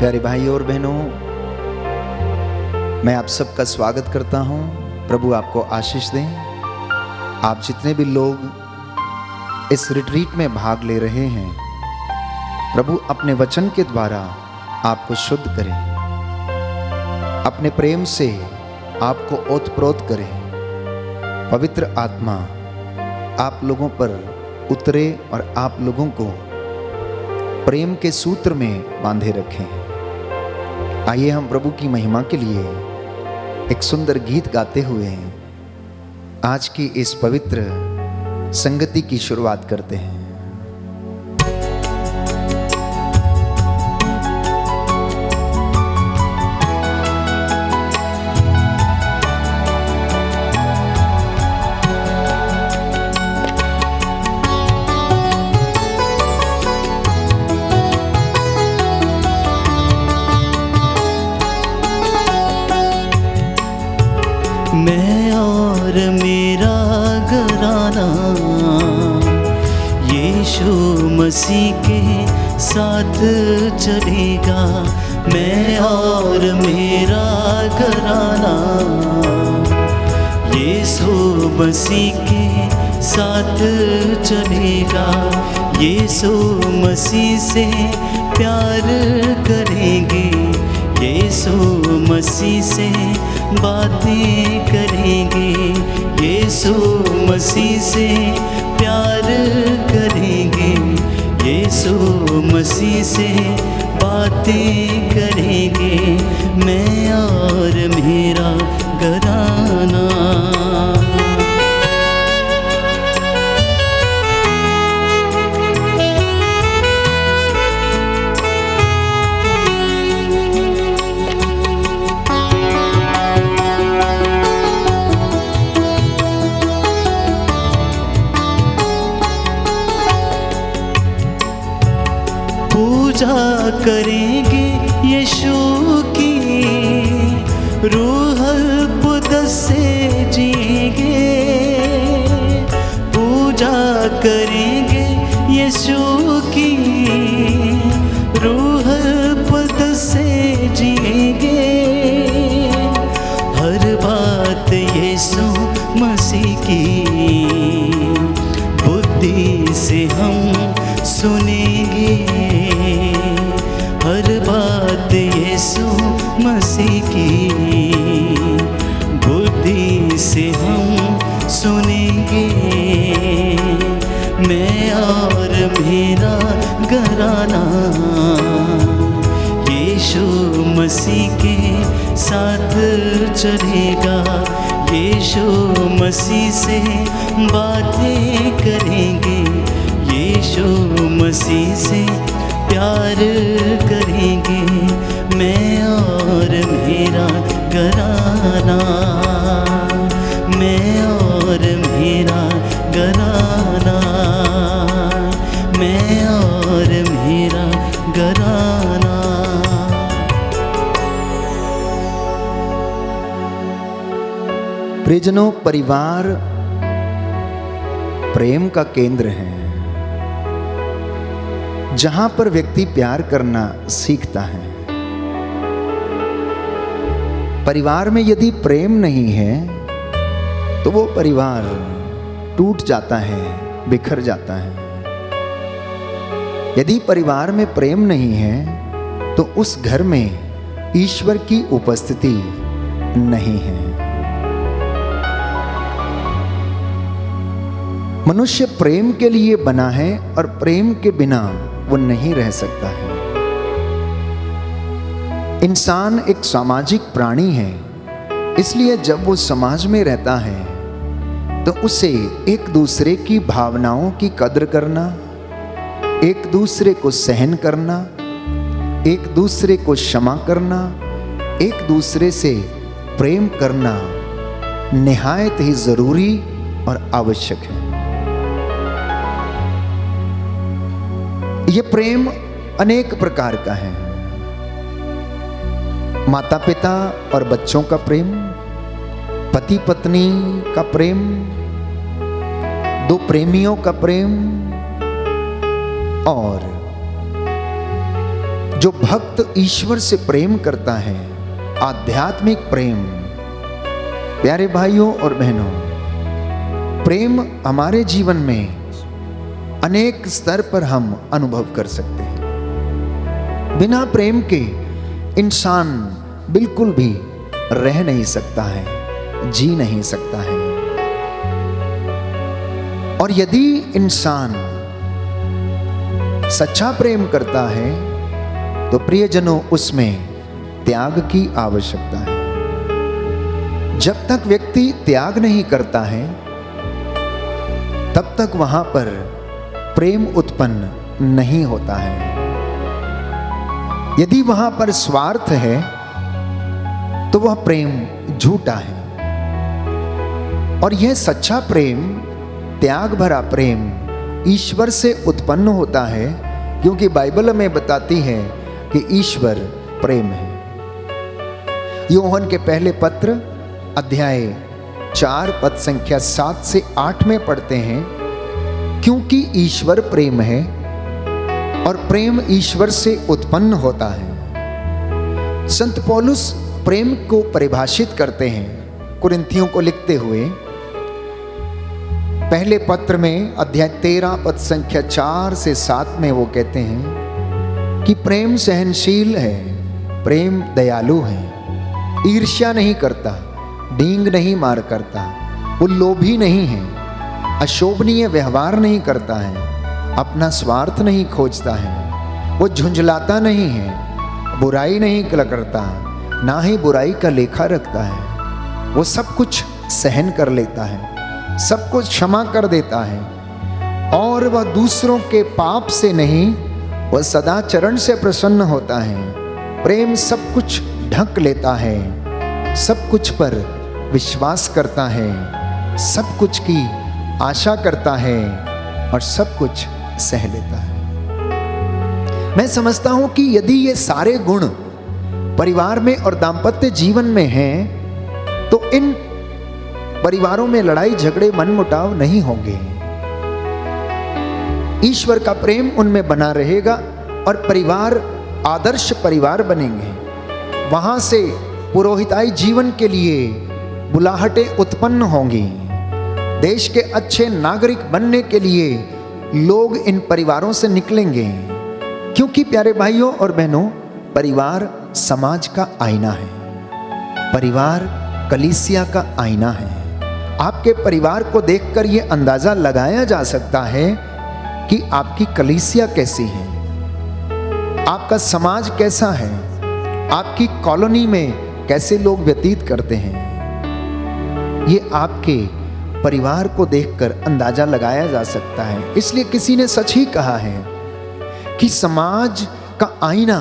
प्यारे भाइयों और बहनों, मैं आप सबका स्वागत करता हूं। प्रभु आपको आशीष दें। आप जितने भी लोग इस रिट्रीट में भाग ले रहे हैं, प्रभु अपने वचन के द्वारा आपको शुद्ध करें, अपने प्रेम से आपको ओतप्रोत करें। पवित्र आत्मा आप लोगों पर उतरे और आप लोगों को प्रेम के सूत्र में बांधे रखें। आइए हम प्रभु की महिमा के लिए एक सुंदर गीत गाते हुए आज की इस पवित्र संगति की शुरुआत करते हैं। मैं और मेरा घराना यीशु मसीह के साथ चलेगा। मैं और मेरा घराना यीशु मसीह के साथ चलेगा। यीशु मसीह से प्यार करेंगे, यीशु मसीह से बातें करेंगे, यीशु मसीह से प्यार करेंगे, यीशु मसीह से बातें करेंगे। मैं और मेरा घराना। पूजा करेंगे यीशु की, रूह कुद्स से जिएंगे। पूजा करेंगे यीशु की, रूह कुद्स से जिएंगे। हर बात यीशु मसीह की बुद्धि से हम सुनेंगे। हर बात यीशु मसीह की बुद्धि से हम सुनेंगे। मैं और मेरा घराना यीशु मसीह के साथ चलेगा। यीशु मसीह से बातें करेंगे, यीशु मसीह से प्यार करेंगे। मैं और मेरा घराना, मैं और मेरा घराना, मैं और मेरा घराना। प्रियजनों, परिवार प्रेम का केंद्र है, जहां पर व्यक्ति प्यार करना सीखता है। परिवार में यदि प्रेम नहीं है तो वो परिवार टूट जाता है, बिखर जाता है। यदि परिवार में प्रेम नहीं है तो उस घर में ईश्वर की उपस्थिति नहीं है। मनुष्य प्रेम के लिए बना है और प्रेम के बिना वो नहीं रह सकता है। इंसान एक सामाजिक प्राणी है, इसलिए जब वो समाज में रहता है तो उसे एक दूसरे की भावनाओं की कद्र करना, एक दूसरे को सहन करना, एक दूसरे को क्षमा करना, एक दूसरे से प्रेम करना निहायत ही जरूरी और आवश्यक है। ये प्रेम अनेक प्रकार का है। माता पिता और बच्चों का प्रेम, पति पत्नी का प्रेम, दो प्रेमियों का प्रेम, और जो भक्त ईश्वर से प्रेम करता है, आध्यात्मिक प्रेम, प्यारे भाइयों और बहनों, प्रेम हमारे जीवन में अनेक स्तर पर हम अनुभव कर सकते हैं। बिना प्रेम के इंसान बिल्कुल भी रह नहीं सकता है, जी नहीं सकता है। और यदि इंसान सच्चा प्रेम करता है तो प्रियजनों उसमें त्याग की आवश्यकता है। जब तक व्यक्ति त्याग नहीं करता है तब तक वहां पर प्रेम उत्पन्न नहीं होता है। यदि वहां पर स्वार्थ है तो वह प्रेम झूठा है। और यह सच्चा प्रेम, त्याग भरा प्रेम ईश्वर से उत्पन्न होता है, क्योंकि बाइबल हमें बताती है कि ईश्वर प्रेम है। यूहन्ना के पहले पत्र अध्याय 4 पद संख्या 7 से 8 में पढ़ते हैं, क्योंकि ईश्वर प्रेम है और प्रेम ईश्वर से उत्पन्न होता है। संत पौलुस प्रेम को परिभाषित करते हैं कुरिन्थियों को लिखते हुए पहले पत्र में अध्याय 13 पद संख्या 4 से 7 में वो कहते हैं कि प्रेम सहनशील है, प्रेम दयालु है, ईर्ष्या नहीं करता, डींग नहीं मार करता, वो लोभी नहीं है, अशोभनीय व्यवहार नहीं करता है, अपना स्वार्थ नहीं खोजता है, वो झुंझलाता नहीं है, बुराई नहीं करता, ना ही बुराई का लेखा रखता है। वो सब कुछ सहन कर लेता है, सब कुछ क्षमा कर देता है, और वह दूसरों के पाप से नहीं, वह सदाचरण से प्रसन्न होता है। प्रेम सब कुछ ढक लेता है, सब कुछ पर विश्वास करता है, सब कुछ की आशा करता है और सब कुछ सह लेता है। मैं समझता हूं कि यदि ये सारे गुण परिवार में और दाम्पत्य जीवन में हैं तो इन परिवारों में लड़ाई झगड़े मनमुटाव नहीं होंगे। ईश्वर का प्रेम उनमें बना रहेगा और परिवार आदर्श परिवार बनेंगे। वहां से पुरोहिताई जीवन के लिए बुलाहटें उत्पन्न होंगी। देश के अच्छे नागरिक बनने के लिए लोग इन परिवारों से निकलेंगे, क्योंकि प्यारे भाइयों और बहनों, परिवार समाज का आईना है, परिवार कलीसिया का आईना है। आपके परिवार को देखकर यह अंदाजा लगाया जा सकता है कि आपकी कलीसिया कैसी है, आपका समाज कैसा है, आपकी कॉलोनी में कैसे लोग व्यतीत करते हैं। ये आपके परिवार को देखकर अंदाजा लगाया जा सकता है। इसलिए किसी ने सच ही कहा है कि समाज का आईना,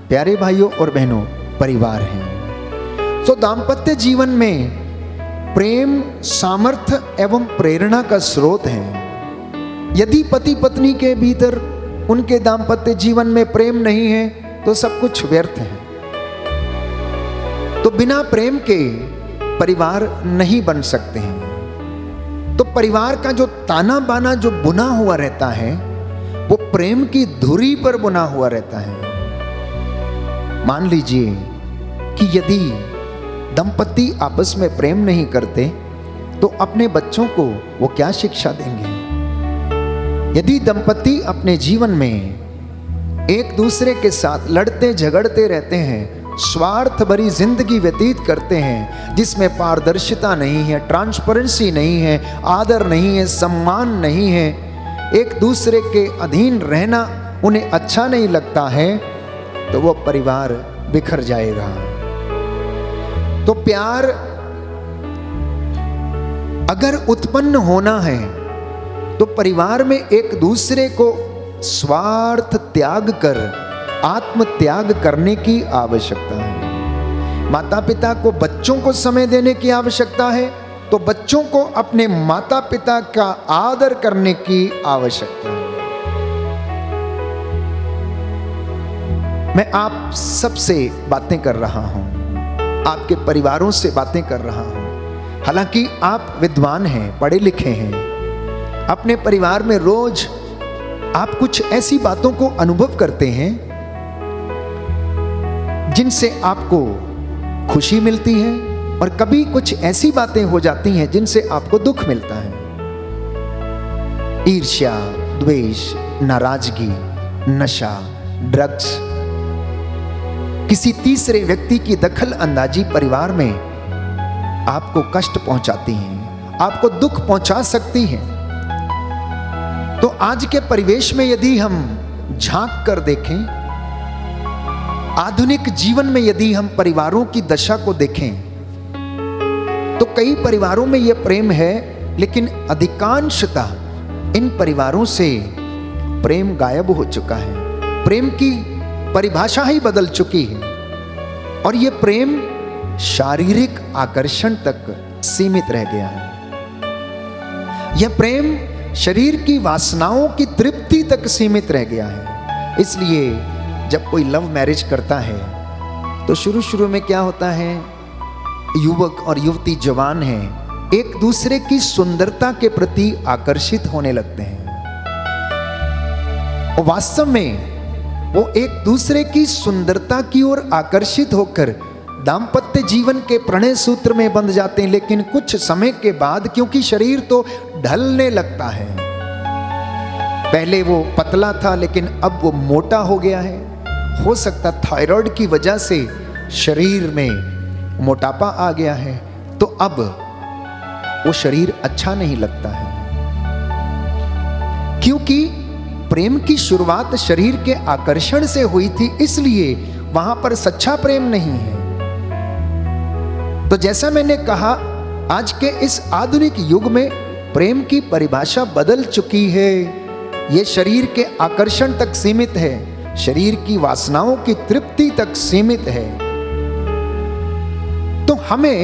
प्यारे भाइयों और बहनों, परिवार है। तो दाम्पत्य जीवन में प्रेम सामर्थ्य एवं प्रेरणा का स्रोत है। यदि पति पत्नी के भीतर उनके दाम्पत्य जीवन में प्रेम नहीं है तो सब कुछ व्यर्थ है। तो बिना प्रेम के परिवार नहीं बन सकते हैं। तो परिवार का जो ताना बाना जो बुना हुआ रहता है वो प्रेम की धुरी पर बुना हुआ रहता है। मान लीजिए कि यदि दंपति आपस में प्रेम नहीं करते तो अपने बच्चों को वो क्या शिक्षा देंगे। यदि दंपति अपने जीवन में एक दूसरे के साथ लड़ते झगड़ते रहते हैं, स्वार्थ भरी जिंदगी व्यतीत करते हैं, जिसमें पारदर्शिता नहीं है, ट्रांसपेरेंसी नहीं है, आदर नहीं है, सम्मान नहीं है, एक दूसरे के अधीन रहना उन्हें अच्छा नहीं लगता है, तो वो परिवार बिखर जाएगा। तो प्यार अगर उत्पन्न होना है तो परिवार में एक दूसरे को स्वार्थ त्याग कर आत्म त्याग करने की आवश्यकता है। माता पिता को बच्चों को समय देने की आवश्यकता है तो बच्चों को अपने माता पिता का आदर करने की आवश्यकता है। मैं आप सबसे बातें कर रहा हूं, आपके परिवारों से बातें कर रहा हूं। हालांकि आप विद्वान हैं, पढ़े लिखे हैं, अपने परिवार में रोज आप कुछ ऐसी बातों को अनुभव करते हैं जिनसे आपको खुशी मिलती है, और कभी कुछ ऐसी बातें हो जाती हैं जिनसे आपको दुख मिलता है। ईर्ष्या, द्वेष, नाराजगी, नशा, ड्रग्स, किसी तीसरे व्यक्ति की दखल अंदाजी परिवार में आपको कष्ट पहुंचाती हैं, आपको दुख पहुंचा सकती हैं। तो आज के परिवेश में यदि हम झांक कर देखें, आधुनिक जीवन में यदि हम परिवारों की दशा को देखें, तो कई परिवारों में यह प्रेम है, लेकिन अधिकांशतः इन परिवारों से प्रेम गायब हो चुका है। प्रेम की परिभाषा ही बदल चुकी है, और यह प्रेम शारीरिक आकर्षण तक सीमित रह गया है। यह प्रेम शरीर की वासनाओं की तृप्ति तक सीमित रह गया है। इसलिए जब कोई लव मैरिज करता है तो शुरू शुरू में क्या होता है, युवक और युवती जवान हैं, एक दूसरे की सुंदरता के प्रति आकर्षित होने लगते हैं, और वास्तव में वो एक दूसरे की सुंदरता की ओर आकर्षित होकर दाम्पत्य जीवन के प्रणय सूत्र में बंध जाते हैं। लेकिन कुछ समय के बाद, क्योंकि शरीर तो ढलने लगता है, पहले वो पतला था लेकिन अब वो मोटा हो गया है, हो सकता थायराइड की वजह से शरीर में मोटापा आ गया है, तो अब वो शरीर अच्छा नहीं लगता है। क्योंकि प्रेम की शुरुआत शरीर के आकर्षण से हुई थी, इसलिए वहां पर सच्चा प्रेम नहीं है। तो जैसा मैंने कहा, आज के इस आधुनिक युग में प्रेम की परिभाषा बदल चुकी है। यह शरीर के आकर्षण तक सीमित है, शरीर की वासनाओं की तृप्ति तक सीमित है। तो हमें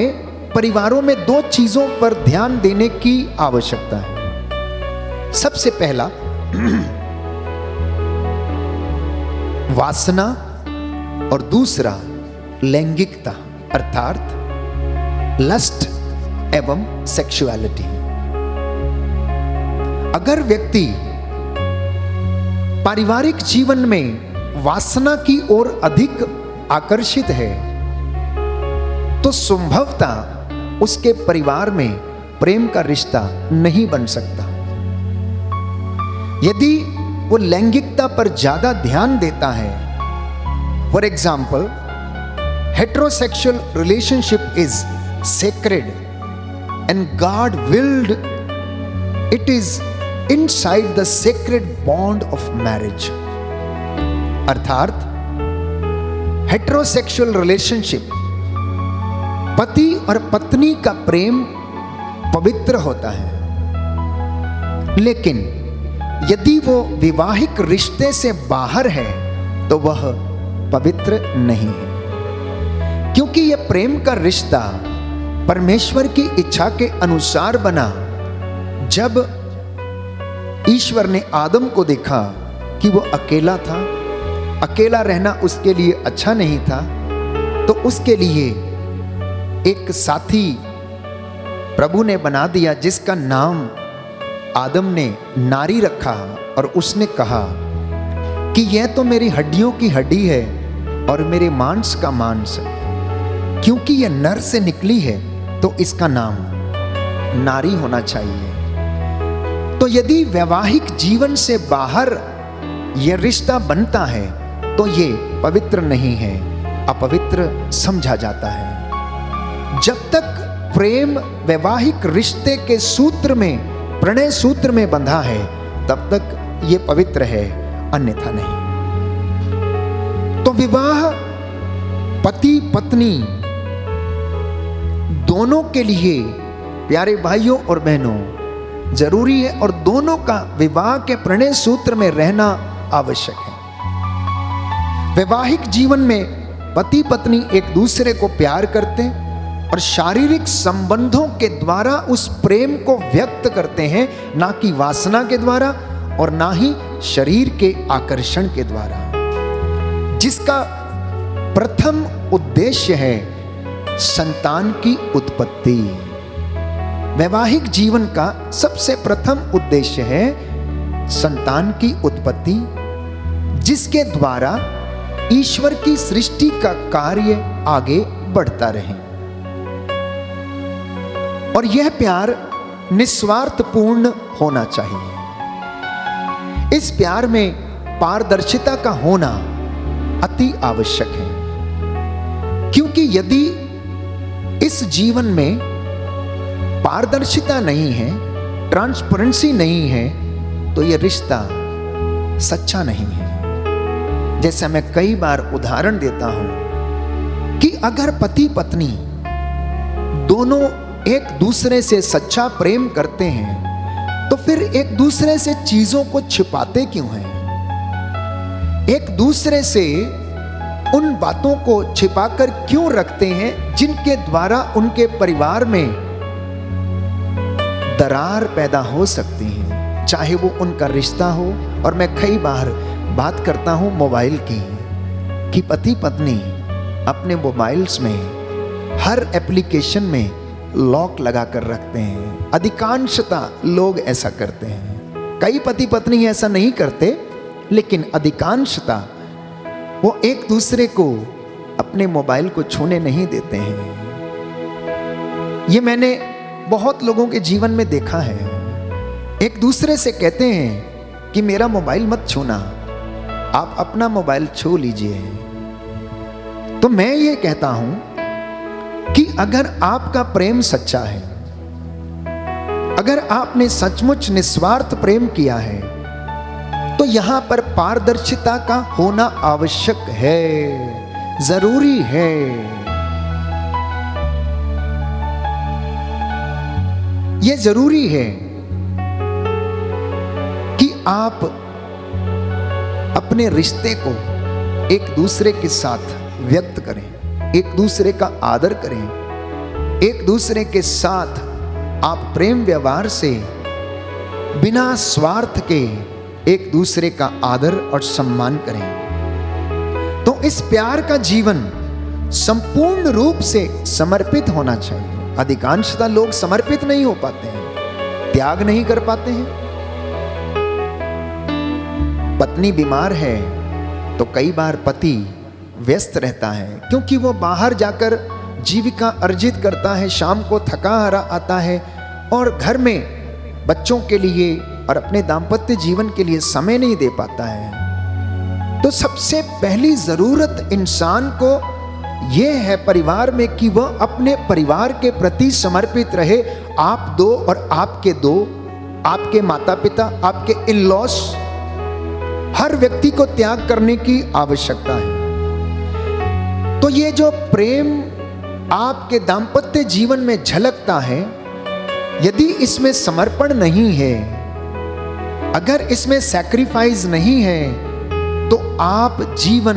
परिवारों में दो चीजों पर ध्यान देने की आवश्यकता है। सबसे पहला, वासना, और दूसरा लैंगिकता, अर्थात लस्ट एवं सेक्सुअलिटी। अगर व्यक्ति पारिवारिक जीवन में वासना की ओर अधिक आकर्षित है, तो संभवतः उसके परिवार में प्रेम का रिश्ता नहीं बन सकता। यदि वो लैंगिकता पर ज्यादा ध्यान देता है, for example, heterosexual relationship is sacred and God willed it is inside the sacred bond of marriage। अर्थात हेटेरोसेक्सुअल रिलेशनशिप, पति और पत्नी का प्रेम पवित्र होता है, लेकिन यदि वो विवाहिक रिश्ते से बाहर है तो वह पवित्र नहीं है। क्योंकि यह प्रेम का रिश्ता परमेश्वर की इच्छा के अनुसार बना। जब ईश्वर ने आदम को देखा कि वो अकेला था, अकेला रहना उसके लिए अच्छा नहीं था, तो उसके लिए एक साथी प्रभु ने बना दिया, जिसका नाम आदम ने नारी रखा। और उसने कहा कि यह तो मेरी हड्डियों की हड्डी है और मेरे मांस का मांस, क्योंकि यह नर से निकली है तो इसका नाम नारी होना चाहिए। तो यदि वैवाहिक जीवन से बाहर यह रिश्ता बनता है तो ये पवित्र नहीं है, अपवित्र समझा जाता है। जब तक प्रेम वैवाहिक रिश्ते के सूत्र में, प्रणय सूत्र में बंधा है, तब तक ये पवित्र है, अन्यथा नहीं। तो विवाह पति पत्नी दोनों के लिए, प्यारे भाइयों और बहनों, जरूरी है, और दोनों का विवाह के प्रणय सूत्र में रहना आवश्यक है। वैवाहिक जीवन में पति पत्नी एक दूसरे को प्यार करते हैं और शारीरिक संबंधों के द्वारा उस प्रेम को व्यक्त करते हैं, ना कि वासना के द्वारा और ना ही शरीर के आकर्षण के द्वारा, जिसका प्रथम उद्देश्य है संतान की उत्पत्ति। वैवाहिक जीवन का सबसे प्रथम उद्देश्य है संतान की उत्पत्ति, जिसके द्वारा ईश्वर की सृष्टि का कार्य आगे बढ़ता रहे। और यह प्यार निस्वार्थपूर्ण होना चाहिए। इस प्यार में पारदर्शिता का होना अति आवश्यक है, क्योंकि यदि इस जीवन में पारदर्शिता नहीं है, ट्रांसपेरेंसी नहीं है, तो यह रिश्ता सच्चा नहीं है। जैसा मैं कई बार उदाहरण देता हूं कि अगर पति पत्नी दोनों एक दूसरे से सच्चा प्रेम करते हैं, तो फिर एक दूसरे से चीजों को छिपाते क्यों हैं? एक दूसरे से उन बातों को छिपाकर क्यों रखते हैं जिनके द्वारा उनके परिवार में दरार पैदा हो सकती है, चाहे वो उनका रिश्ता हो। और मैं कई बार बात करता हूं मोबाइल की, कि पति पत्नी अपने मोबाइल्स में हर एप्लीकेशन में लॉक लगा कर रखते हैं। अधिकांशतः लोग ऐसा करते हैं। कई पति पत्नी ऐसा नहीं करते, लेकिन अधिकांशतः वो एक दूसरे को अपने मोबाइल को छूने नहीं देते हैं। ये मैंने बहुत लोगों के जीवन में देखा है। एक दूसरे से कहते हैं कि मेरा मोबाइल मत छूना, आप अपना मोबाइल छू लीजिए। तो मैं ये कहता हूं कि अगर आपका प्रेम सच्चा है, अगर आपने सचमुच निस्वार्थ प्रेम किया है, तो यहां पर पारदर्शिता का होना आवश्यक है, जरूरी है। यह जरूरी है कि आप अपने रिश्ते को एक दूसरे के साथ व्यक्त करें, एक दूसरे का आदर करें, एक दूसरे के साथ आप प्रेम व्यवहार से बिना स्वार्थ के एक दूसरे का आदर और सम्मान करें। तो इस प्यार का जीवन संपूर्ण रूप से समर्पित होना चाहिए। अधिकांशतः लोग समर्पित नहीं हो पाते हैं, त्याग नहीं कर पाते हैं। पत्नी बीमार है तो कई बार पति व्यस्त रहता है, क्योंकि वो बाहर जाकर जीविका अर्जित करता है, शाम को थका हारा आता है और घर में बच्चों के लिए और अपने दाम्पत्य जीवन के लिए समय नहीं दे पाता है। तो सबसे पहली जरूरत इंसान को यह है परिवार में कि वह अपने परिवार के प्रति समर्पित रहे। आप दो और आपके दो, आपके माता पिता, आपके इन-लॉज, हर व्यक्ति को त्याग करने की आवश्यकता है। तो ये जो प्रेम आपके दाम्पत्य जीवन में झलकता है, यदि इसमें समर्पण नहीं है, अगर इसमें सैक्रिफाइस नहीं है, तो आप जीवन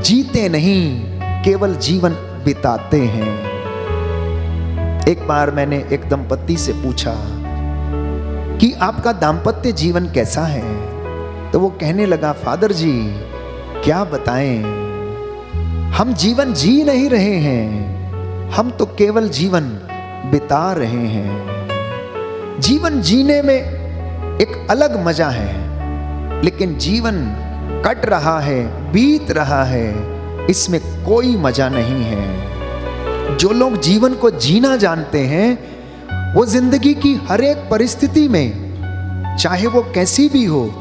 जीते नहीं, केवल जीवन बिताते हैं। एक बार मैंने एक दंपत्ति से पूछा कि आपका दाम्पत्य जीवन कैसा है? तो वो कहने लगा, फादर जी क्या बताएं, हम जीवन जी नहीं रहे हैं, हम तो केवल जीवन बिता रहे हैं। जीवन जीने में एक अलग मजा है, लेकिन जीवन कट रहा है, बीत रहा है, इसमें कोई मजा नहीं है। जो लोग जीवन को जीना जानते हैं, वो जिंदगी की हर एक परिस्थिति में, चाहे वो कैसी भी हो,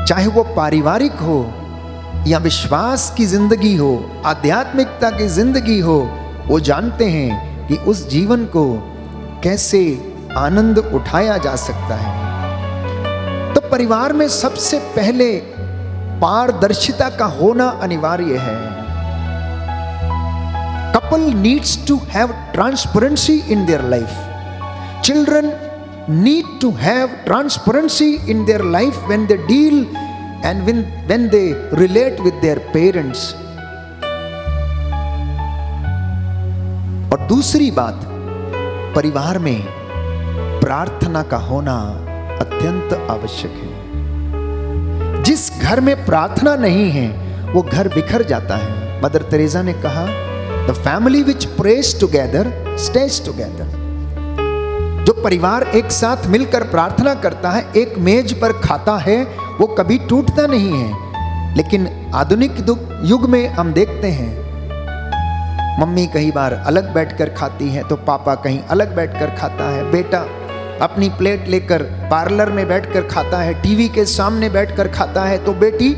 चाहे वो पारिवारिक हो या विश्वास की जिंदगी हो, आध्यात्मिकता की जिंदगी हो, वो जानते हैं कि उस जीवन को कैसे आनंद उठाया जा सकता है। तो परिवार में सबसे पहले पारदर्शिता का होना अनिवार्य है। Couple needs to have transparency in their life. Children need to have transparency in their life when they deal and when they relate with their parents. और दूसरी बात, परिवार में प्रार्थना का होना अत्यंत आवश्यक है। जिस घर में प्रार्थना नहीं है, वो घर बिखर जाता है। मदर तेरेसा ने कहा, the family which prays together stays together। जो परिवार एक साथ मिलकर प्रार्थना करता है, एक मेज पर खाता है, वो कभी टूटता नहीं है। लेकिन आधुनिक युग में हम देखते हैं मम्मी कई बार अलग बैठकर खाती है तो पापा कहीं अलग बैठकर खाता है, बेटा अपनी प्लेट लेकर पार्लर में बैठकर खाता है, टीवी के सामने बैठकर खाता है तो बेटी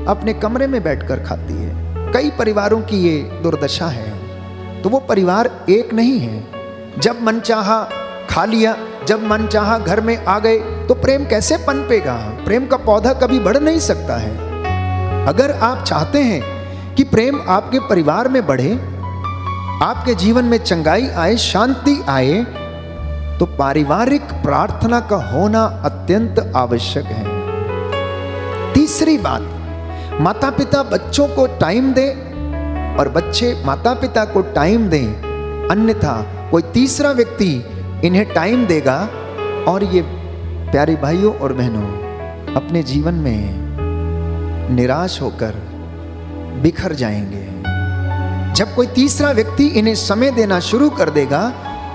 अपने कमरे में बैठकर खाती है। कई परिवारों की ये दुर्दशा है। तो वो परिवार एक नहीं है। जब मन चाहा खा लिया, जब मन चाहा घर में आ गए, तो प्रेम कैसे पनपेगा? प्रेम का पौधा कभी बढ़ नहीं सकता है। अगर आप चाहते हैं कि प्रेम आपके परिवार में बढ़े, आपके जीवन में चंगाई आए, शांति आए, तो पारिवारिक प्रार्थना का होना अत्यंत आवश्यक है। तीसरी बात, माता पिता बच्चों को टाइम दे और बच्चे माता पिता को टाइम दें, अन्यथा कोई तीसरा व्यक्ति इन्हें टाइम देगा और ये प्यारे भाइयों और बहनों अपने जीवन में निराश होकर बिखर जाएंगे। जब कोई तीसरा व्यक्ति इन्हें समय देना शुरू कर देगा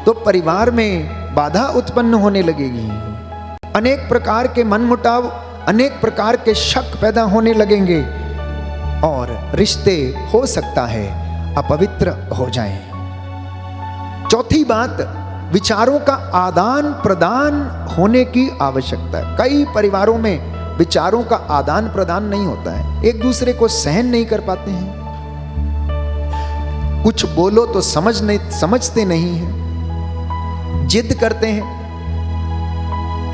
तो परिवार में बाधा उत्पन्न होने लगेगी, अनेक प्रकार के मनमुटाव, अनेक प्रकार के शक पैदा होने लगेंगे और रिश्ते हो सकता है अपवित्र हो जाएं। चौथी बात, विचारों का आदान प्रदान होने की आवश्यकता है। कई परिवारों में विचारों का आदान प्रदान नहीं होता है, एक दूसरे को सहन नहीं कर पाते हैं, कुछ बोलो तो समझते नहीं हैं, जिद करते हैं।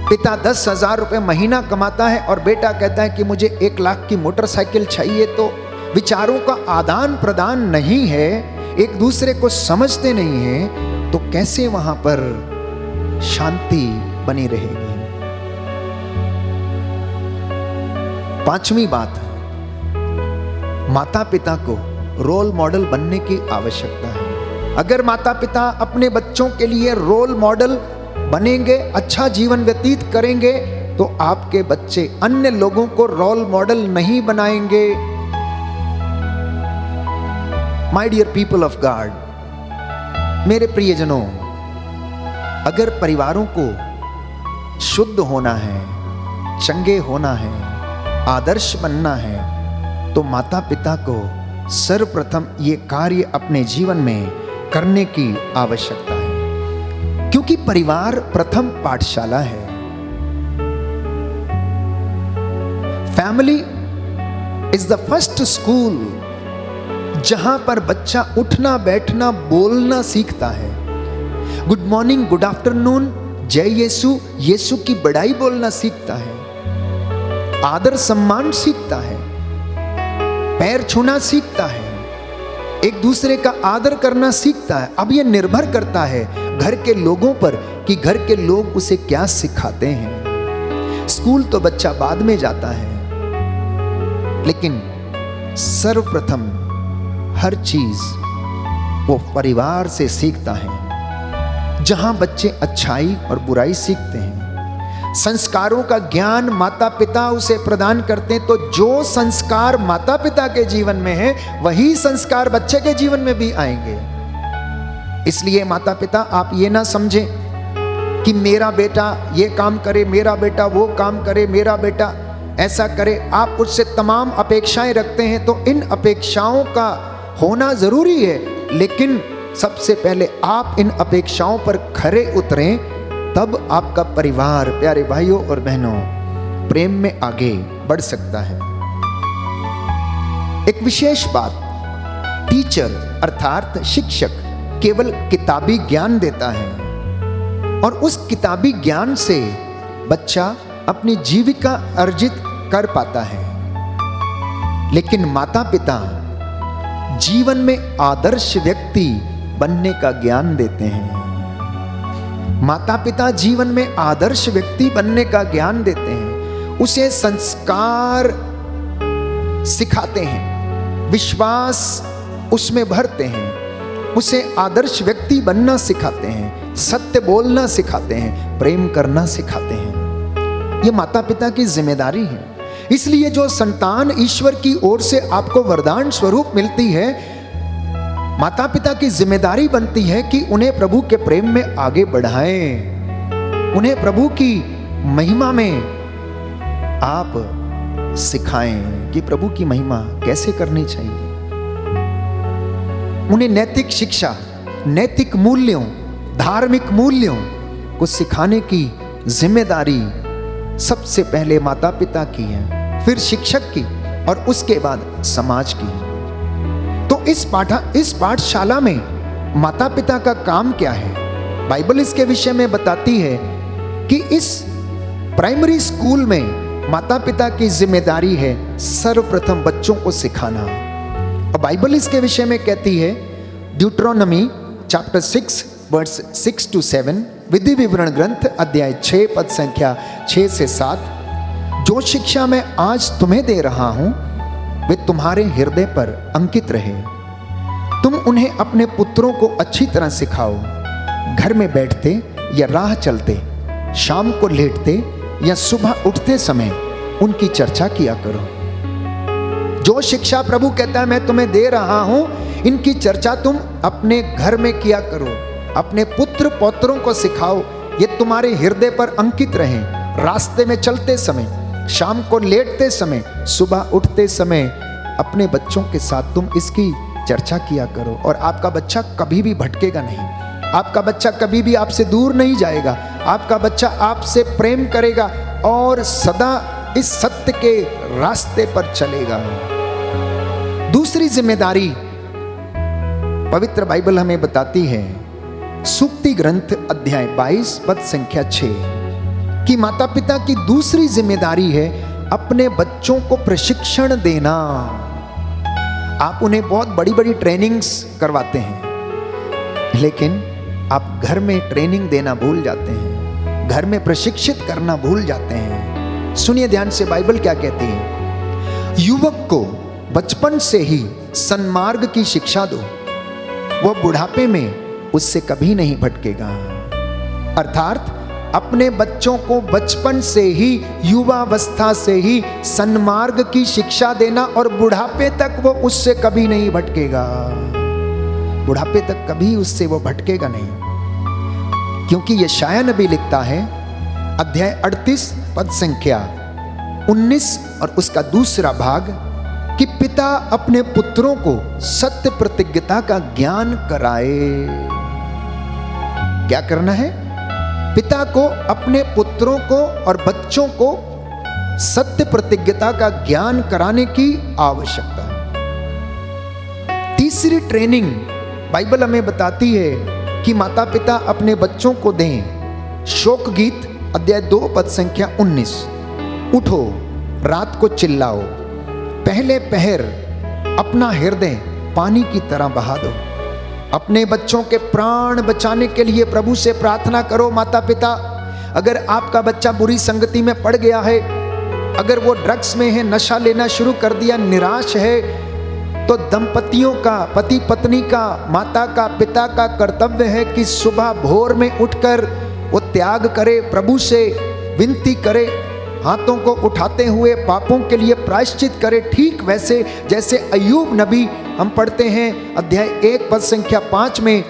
पिता 10,000 रुपए महीना कमाता है और बेटा कहता है कि मुझे 1 लाख की मोटरसाइकिल चाहिए। तो विचारों का आदान प्रदान नहीं है, एक दूसरे को समझते नहीं है, तो कैसे वहां पर शांति बनी रहेगी? पांचवी बात, माता पिता को रोल मॉडल बनने की आवश्यकता है। अगर माता पिता अपने बच्चों के लिए रोल मॉडल बनेंगे, अच्छा जीवन व्यतीत करेंगे, तो आपके बच्चे अन्य लोगों को रोल मॉडल नहीं बनाएंगे। My dear people of God, मेरे प्रियजनों, अगर परिवारों को शुद्ध होना है, चंगे होना है, आदर्श बनना है, तो माता पिता को सर्वप्रथम ये कार्य अपने जीवन में करने की आवश्यकता है, क्योंकि परिवार प्रथम पाठशाला है। Family is the first school, जहां पर बच्चा उठना बैठना बोलना सीखता है। गुड मॉर्निंग, गुड आफ्टरनून, जय यीशु, यीशु की बड़ाई बोलना सीखता है, आदर सम्मान सीखता है, पैर छूना सीखता है, एक दूसरे का आदर करना सीखता है। अब यह निर्भर करता है घर के लोगों पर कि घर के लोग उसे क्या सिखाते हैं। स्कूल तो बच्चा बाद में जाता है, लेकिन सर्वप्रथम हर चीज वो परिवार से सीखता है, जहां बच्चे अच्छाई और बुराई सीखते हैं। संस्कारों का ज्ञान माता पिता उसे प्रदान करते हैं, तो जो संस्कार माता पिता के जीवन में है वही संस्कार बच्चे के जीवन में भी आएंगे। इसलिए माता पिता, आप ये ना समझें कि मेरा बेटा ये काम करे, मेरा बेटा वो काम करे, मेरा बेटा ऐसा करे। आप उससे तमाम अपेक्षाएं रखते हैं, तो इन अपेक्षाओं का होना जरूरी है, लेकिन सबसे पहले आप इन अपेक्षाओं पर खरे उतरें, तब आपका परिवार, प्यारे भाइयों और बहनों, प्रेम में आगे बढ़ सकता है। एक विशेष बात, टीचर अर्थात शिक्षक केवल किताबी ज्ञान देता है और उस किताबी ज्ञान से बच्चा अपनी जीविका अर्जित कर पाता है, लेकिन माता पिता जीवन में आदर्श व्यक्ति बनने का ज्ञान देते हैं। माता पिता जीवन में आदर्श व्यक्ति बनने का ज्ञान देते हैं, उसे संस्कार सिखाते हैं, विश्वास उसमें भरते हैं, उसे आदर्श व्यक्ति बनना सिखाते हैं, सत्य बोलना सिखाते हैं, प्रेम करना सिखाते हैं। ये माता पिता की जिम्मेदारी है। इसलिए जो संतान ईश्वर की ओर से आपको वरदान स्वरूप मिलती है, माता पिता की जिम्मेदारी बनती है कि उन्हें प्रभु के प्रेम में आगे बढ़ाएं, उन्हें प्रभु की महिमा में आप सिखाएं कि प्रभु की महिमा कैसे करनी चाहिए। उन्हें नैतिक शिक्षा, नैतिक मूल्यों, धार्मिक मूल्यों को सिखाने की जिम्मेदारी सबसे पहले माता पिता की है, फिर शिक्षक की और उसके बाद समाज की। तो इस पाठशाला में माता पिता का काम क्या है? बाइबल इसके विषय में बताती है कि इस प्राइमरी स्कूल में माता पिता की जिम्मेदारी है सर्वप्रथम बच्चों को सिखाना। और बाइबल इसके विषय में कहती है, ड्यूट्रोनॉमी चैप्टर 6 वर्स 6 to 7, विधि विवरण ग्रंथ अध्याय 6 पद संख्या 6 से 7, जो शिक्षा मैं आज तुम्हें दे रहा हूं वे तुम्हारे हृदय पर अंकित रहे। तुम उन्हें अपने पुत्रों को अच्छी तरह सिखाओ, घर में बैठते या राह चलते, शाम को लेटते या सुबह उठते समय उनकी चर्चा किया करो। जो शिक्षा प्रभु कहता है मैं तुम्हें दे रहा हूं, इनकी चर्चा तुम अपने घर में किया करो, अपने पुत्र पौत्रों को सिखाओ, ये तुम्हारे हृदय पर अंकित रहें। रास्ते में चलते समय, शाम को लेटते समय, सुबह उठते समय अपने बच्चों के साथ तुम इसकी चर्चा किया करो, और आपका बच्चा कभी भी भटकेगा नहीं, आपका बच्चा कभी भी आपसे दूर नहीं जाएगा, आपका बच्चा आपसे प्रेम करेगा और सदा इस सत्य के रास्ते पर चलेगा। दूसरी जिम्मेदारी पवित्र बाइबल हमें बताती है, सूक्ति ग्रंथ अध्याय 22 पद संख्या 6, कि माता पिता की दूसरी जिम्मेदारी है अपने बच्चों को प्रशिक्षण देना। आप उन्हें बहुत बड़ी बड़ी ट्रेनिंग्स करवाते हैं, लेकिन आप घर में ट्रेनिंग देना भूल जाते हैं, घर में प्रशिक्षित करना भूल जाते हैं। सुनिए ध्यान से बाइबल क्या कहती है, युवक को बचपन से ही सन्मार्ग की शिक्षा दो, वह बुढ़ापे में उससे कभी नहीं भटकेगा। अर्थात अपने बच्चों को बचपन से ही, युवावस्था से ही सन्मार्ग की शिक्षा देना, और बुढ़ापे तक वो उससे कभी नहीं भटकेगा। बुढ़ापे तक कभी उससे वो भटकेगा नहीं, क्योंकि यशायाह नबी लिखता है अध्याय 38 पद संख्या 19 और उसका दूसरा भाग, कि पिता अपने पुत्रों को सत्य प्रतिज्ञता का ज्ञान कराए। क्या करना है? पिता को अपने पुत्रों को और बच्चों को सत्य प्रतिज्ञता का ज्ञान कराने की आवश्यकता है। तीसरी ट्रेनिंग बाइबल हमें बताती है कि माता पिता अपने बच्चों को दें शोक गीत अध्याय 2 पद संख्या 19, उठो रात को चिल्लाओ, पहले पहर अपना हृदय पानी की तरह बहा दो। अपने बच्चों के प्राण बचाने के लिए प्रभु से प्रार्थना करो। माता पिता, अगर आपका बच्चा बुरी संगति में पड़ गया है, अगर वो ड्रग्स में है, नशा लेना शुरू कर दिया, निराश है, तो दंपतियों का, पति पत्नी का, माता का, पिता का कर्तव्य है कि सुबह भोर में उठकर वो त्याग करे, प्रभु से विनती करे, हाथों को उठाते हुए पापों के लिए प्रायश्चित करे। ठीक वैसे जैसे अय्यूब नबी हम पढ़ते हैं अध्याय 1 पद संख्या 5 में,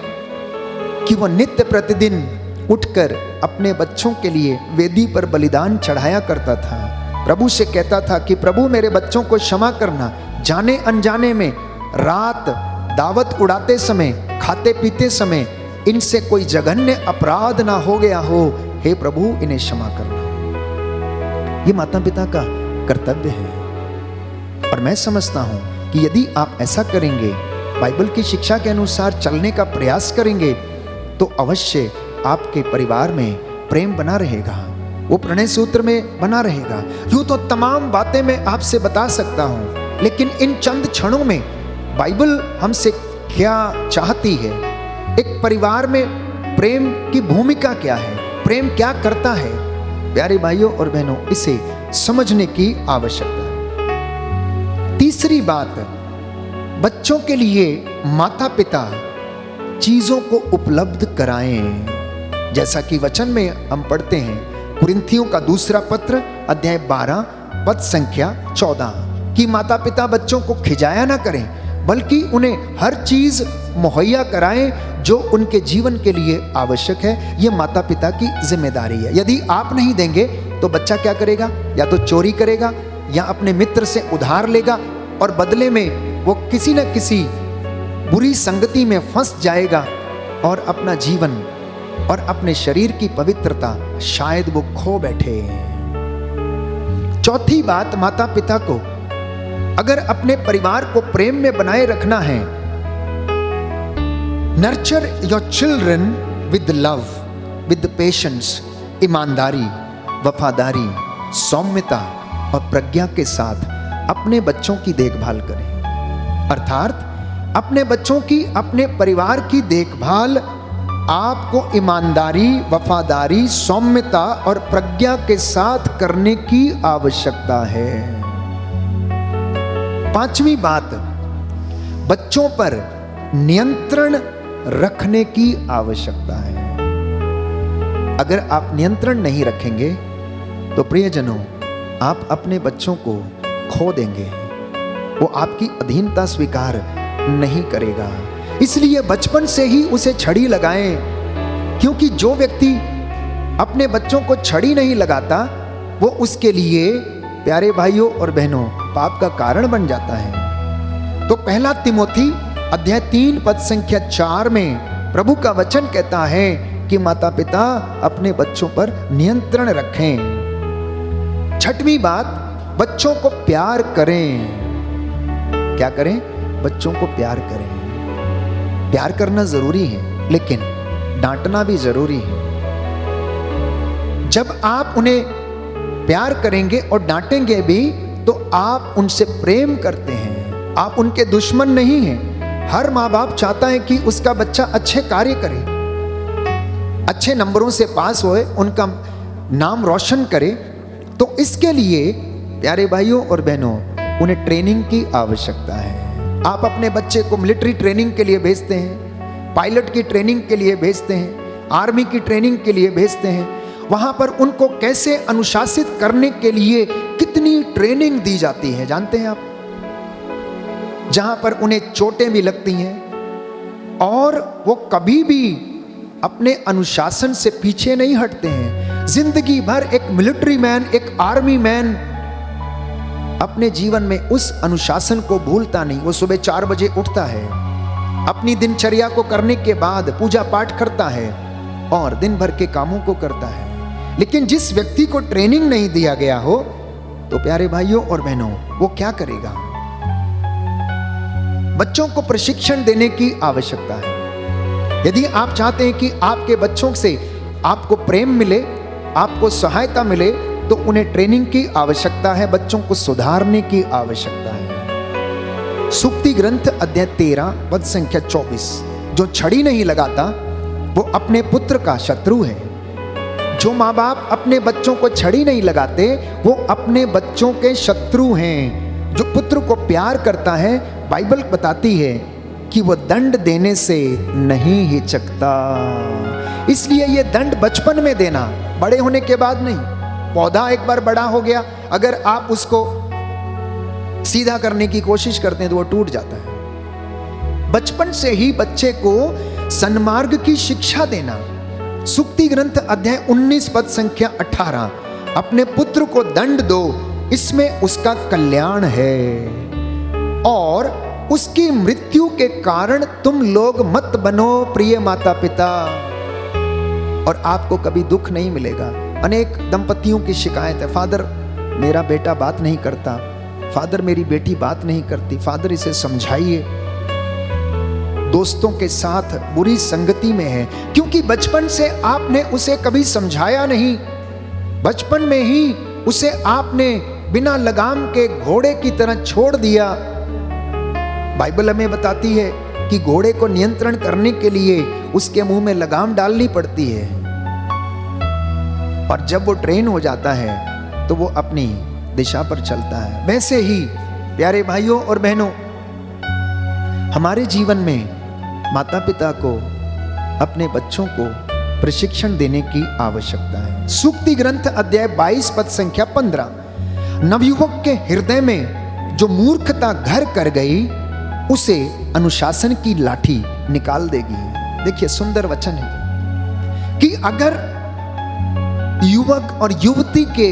कि वो नित्य प्रतिदिन उठकर अपने बच्चों के लिए वेदी पर बलिदान चढ़ाया करता था। प्रभु से कहता था कि प्रभु मेरे बच्चों को क्षमा करना, जाने अनजाने में रात दावत उड़ाते समय, खाते पीते समय इनसे कोई जघन्य अपराध ना हो गया हो, हे प्रभु इन्हें क्षमा करना। ये माता पिता का कर्तव्य है। और मैं समझता हूं कि यदि आप ऐसा करेंगे, बाइबल की शिक्षा के अनुसार चलने का प्रयास करेंगे, तो अवश्य आपके परिवार में प्रेम बना रहेगा, वो प्रणय सूत्र में बना रहेगा। यूं तो तमाम बातें मैं आपसे बता सकता हूं, लेकिन इन चंद क्षणों में बाइबल हमसे क्या चाहती है, एक परिवार में प्रेम की भूमिका क्या है, प्रेम क्या करता है, प्यारे भाइयों और बहनों, इसे समझने की आवश्यकता है। तीसरी बात, बच्चों के लिए माता पिता चीजों को उपलब्ध कराएं। जैसा कि वचन में हम पढ़ते हैं, कुरिन्थियों का दूसरा पत्र अध्याय 12 पद संख्या 14, कि माता पिता बच्चों को खिजाया ना करें, बल्कि उन्हें हर चीज मुहैया कराएं जो उनके जीवन के लिए आवश्यक है। ये माता पिता की जिम्मेदारी है। यदि आप नहीं देंगे तो बच्चा क्या करेगा? या तो चोरी करेगा, या अपने मित्र से उधार लेगा और बदले में वो किसी न किसी बुरी संगति में फंस जाएगा और अपना जीवन और अपने शरीर की पवित्रता शायद वो खो बैठे। चौथी बात, माता पिता को अगर अपने परिवार को प्रेम में बनाए रखना है, nurture your children with love, with patience, ईमानदारी, वफादारी, सौम्यता और प्रज्ञा के साथ अपने बच्चों की देखभाल करें। अर्थात अपने बच्चों की, अपने परिवार की देखभाल आपको ईमानदारी, वफादारी, सौम्यता और प्रज्ञा के साथ करने की आवश्यकता है। पांचवी बात, बच्चों पर नियंत्रण रखने की आवश्यकता है। अगर आप नियंत्रण नहीं रखेंगे तो प्रियजनों, आप अपने बच्चों को खो देंगे, वो आपकी अधीनता स्वीकार नहीं करेगा। इसलिए बचपन से ही उसे छड़ी लगाएं, क्योंकि जो व्यक्ति अपने बच्चों को छड़ी नहीं लगाता वो उसके लिए, प्यारे भाइयों और बहनों, पाप का कारण बन जाता है। तो पहला तिमोथी अध्याय 3 पद संख्या 4 में प्रभु का वचन कहता है कि माता पिता अपने बच्चों पर नियंत्रण रखें। छठवीं बात, बच्चों को प्यार करें। क्या करें? बच्चों को प्यार करें। प्यार करना जरूरी है, लेकिन डांटना भी जरूरी है। जब आप उन्हें प्यार करेंगे और डांटेंगे भी तो आप उनसे प्रेम करते हैं, आप उनके दुश्मन नहीं हैं। हर माँ बाप चाहता है कि उसका बच्चा अच्छे कार्य करे, अच्छे नंबरों से पास होए, उनका नाम रोशन करे। तो इसके लिए प्यारे भाइयों और बहनों, उन्हें ट्रेनिंग की आवश्यकता है। आप अपने बच्चे को मिलिट्री ट्रेनिंग के लिए भेजते हैं, पायलट की ट्रेनिंग के लिए भेजते हैं, आर्मी की ट्रेनिंग के लिए भेजते हैं। वहां पर उनको कैसे अनुशासित करने के लिए कितनी ट्रेनिंग दी जाती है जानते हैं आप? जहां पर उन्हें चोटें भी लगती हैं और वो कभी भी अपने अनुशासन से पीछे नहीं हटते हैं। जिंदगी भर एक मिलिट्री मैन, एक आर्मी मैन अपने जीवन में उस अनुशासन को भूलता नहीं। वो सुबह 4 बजे उठता है, अपनी दिनचर्या को करने के बाद पूजा पाठ करता है और दिन भर के कामों को करता है। लेकिन जिस व्यक्ति को ट्रेनिंग नहीं दिया गया हो, तो प्यारे भाइयों और बहनों, वो क्या करेगा? बच्चों को प्रशिक्षण देने की आवश्यकता है। यदि आप चाहते हैं कि आपके बच्चों से आपको प्रेम मिले, आपको सहायता मिले, तो उन्हें ट्रेनिंग की आवश्यकता है, बच्चों को सुधारने की आवश्यकता है। सूक्ति ग्रंथ अध्याय 13 पद संख्या 24, जो छड़ी नहीं लगाता वो अपने पुत्र का शत्रु है। जो माँ बाप अपने बच्चों को छड़ी नहीं लगाते वो अपने बच्चों के शत्रु हैं। जो पुत्र को प्यार करता है, बाइबल बताती है कि वह दंड देने से नहीं हिचकता। इसलिए ये दंड बचपन में देना, बड़े होने के बाद नहीं। पौधा एक बार बड़ा हो गया, अगर आप उसको सीधा करने की कोशिश करते हैं तो वो टूट जाता है। बचपन से ही बच्चे को सन्मार्ग की शिक्षा देना। सूक्ति ग्रंथ अध्याय 19 पद संख्या 18, अपने पुत्र को दंड दो, इसमें उसका कल्याण है और उसकी मृत्यु के कारण तुम लोग मत बनो प्रिय माता पिता, और आपको कभी दुख नहीं मिलेगा। अनेक दंपतियों की शिकायत है, फादर मेरा बेटा बात नहीं करता, फादर मेरी बेटी बात नहीं करती, फादर इसे समझाइए। दोस्तों के साथ बुरी संगति में है, क्योंकि बचपन से आपने उसे कभी समझाया नहीं। बचपन में ही उसे आपने बिना लगाम के घोड़े की तरह छोड़ दिया। बाइबल हमें बताती है कि घोड़े को नियंत्रण करने के लिए उसके मुंह में लगाम डालनी पड़ती है, और जब वो ट्रेन हो जाता है तो वो अपनी दिशा पर चलता है। वैसे ही प्यारे भाइयों और बहनों, हमारे जीवन में माता पिता को अपने बच्चों को प्रशिक्षण देने की आवश्यकता है। सूक्ति ग्रंथ अध्याय 22 पद संख्या 15, नवयुवक के हृदय में जो मूर्खता घर कर गई उसे अनुशासन की लाठी निकाल देगी। देखिए सुंदर वचन है कि अगर युवक और युवती के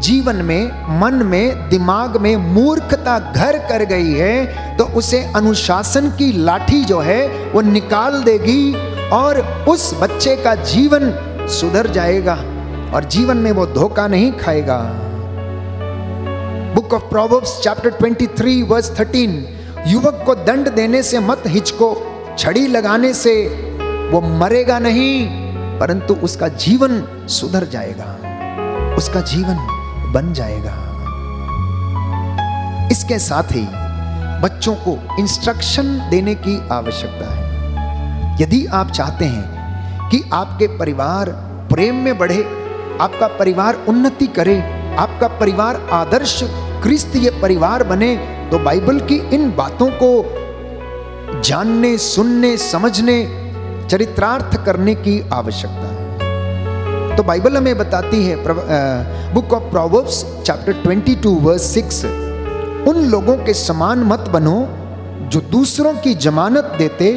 जीवन में, मन में, दिमाग में मूर्खता घर कर गई है, तो उसे अनुशासन की लाठी जो है वो निकाल देगी और उस बच्चे का जीवन सुधर जाएगा और जीवन में वो धोखा नहीं खाएगा। Book of proverbs chapter 23 verse 13, युवक को दंड देने से मत हिचको, छड़ी लगाने से वो मरेगा नहीं परंतु उसका जीवन सुधर जाएगा, उसका जीवन बन जाएगा। इसके साथ ही बच्चों को इंस्ट्रक्शन देने की आवश्यकता है। यदि आप चाहते हैं कि आपके परिवार प्रेम में बढ़े, आपका परिवार उन्नति करे, आपका परिवार आदर्श क्रिस्तीय परिवार बने, तो बाइबल की इन बातों को जानने, सुनने, समझने, चरितार्थ करने की आवश्यकता है। तो बाइबल हमें बताती है, book of proverbs chapter 22 verse 6, उन लोगों के समान मत बनो जो दूसरों की जमानत देते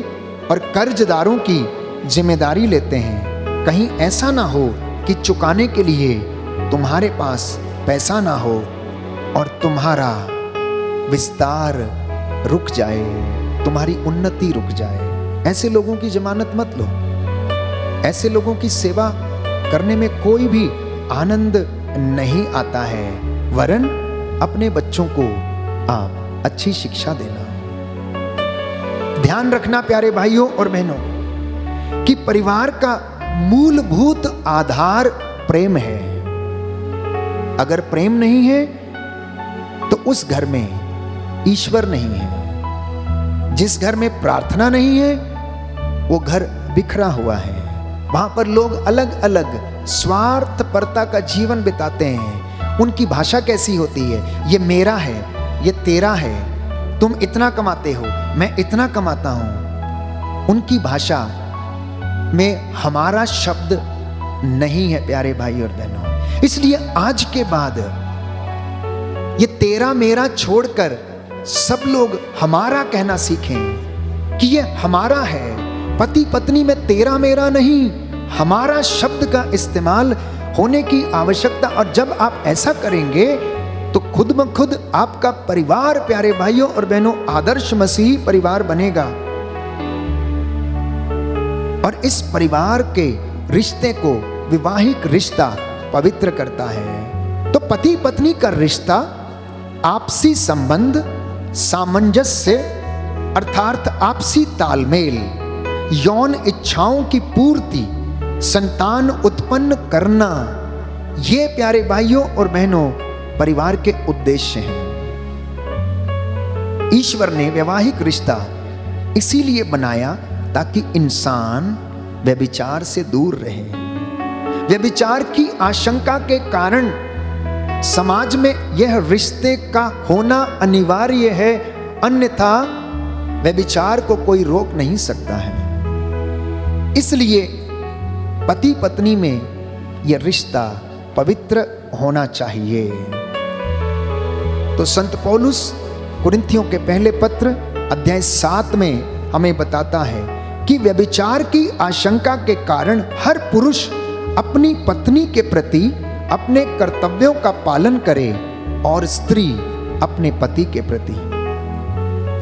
और कर्जदारों की जिम्मेदारी लेते हैं। कहीं ऐसा ना हो कि चुकाने के लिए तुम्हारे पास पैसा ना हो और तुम्हारा विस्तार रुक जाए, तुम्हारी उन्नति रुक जाए। ऐसे लोगों की जमानत मत लो। ऐसे लोगों की सेवा करने में कोई भी आनंद नहीं आता है, वरन अपने बच्चों को आप अच्छी शिक्षा देना। ध्यान रखना प्यारे भाइयों और बहनों कि परिवार का मूलभूत आधार प्रेम है। अगर प्रेम नहीं है तो उस घर में ईश्वर नहीं है। जिस घर में प्रार्थना नहीं है वो घर बिखरा हुआ है। वहां पर लोग अलग अलग स्वार्थपरता का जीवन बिताते हैं। उनकी भाषा कैसी होती है? ये मेरा है, ये तेरा है, तुम इतना कमाते हो, मैं इतना कमाता हूं। उनकी भाषा में हमारा शब्द नहीं है प्यारे भाई और बहनों। इसलिए आज के बाद ये तेरा मेरा छोड़कर सब लोग हमारा कहना सीखें कि ये हमारा है। पति पत्नी में तेरा मेरा नहीं, हमारा शब्द का इस्तेमाल होने की आवश्यकता। और जब आप ऐसा करेंगे तो खुद ब खुद आपका परिवार प्यारे भाइयों और बहनों आदर्श मसीही परिवार बनेगा और इस परिवार के रिश्ते को विवाहिक रिश्ता पवित्र करता है। तो पति पत्नी का रिश्ता आपसी संबंध, सामंजस्य अर्थात आपसी तालमेल, यौन इच्छाओं की पूर्ति, संतान उत्पन्न करना, ये प्यारे भाइयों और बहनों परिवार के उद्देश्य हैं। ईश्वर ने वैवाहिक रिश्ता इसीलिए बनाया ताकि इंसान व्यभिचार से दूर रहे। व्यभिचार की आशंका के कारण समाज में यह रिश्ते का होना अनिवार्य है, अन्यथा व्यभिचार को कोई रोक नहीं सकता है। इसलिए पति पत्नी में यह रिश्ता पवित्र होना चाहिए। तो संत पौलुस कुरिन्थियों के पहले पत्र अध्याय 7 में हमें बताता है कि व्यभिचार की आशंका के कारण हर पुरुष अपनी पत्नी के प्रति अपने कर्तव्यों का पालन करे और स्त्री अपने पति के प्रति।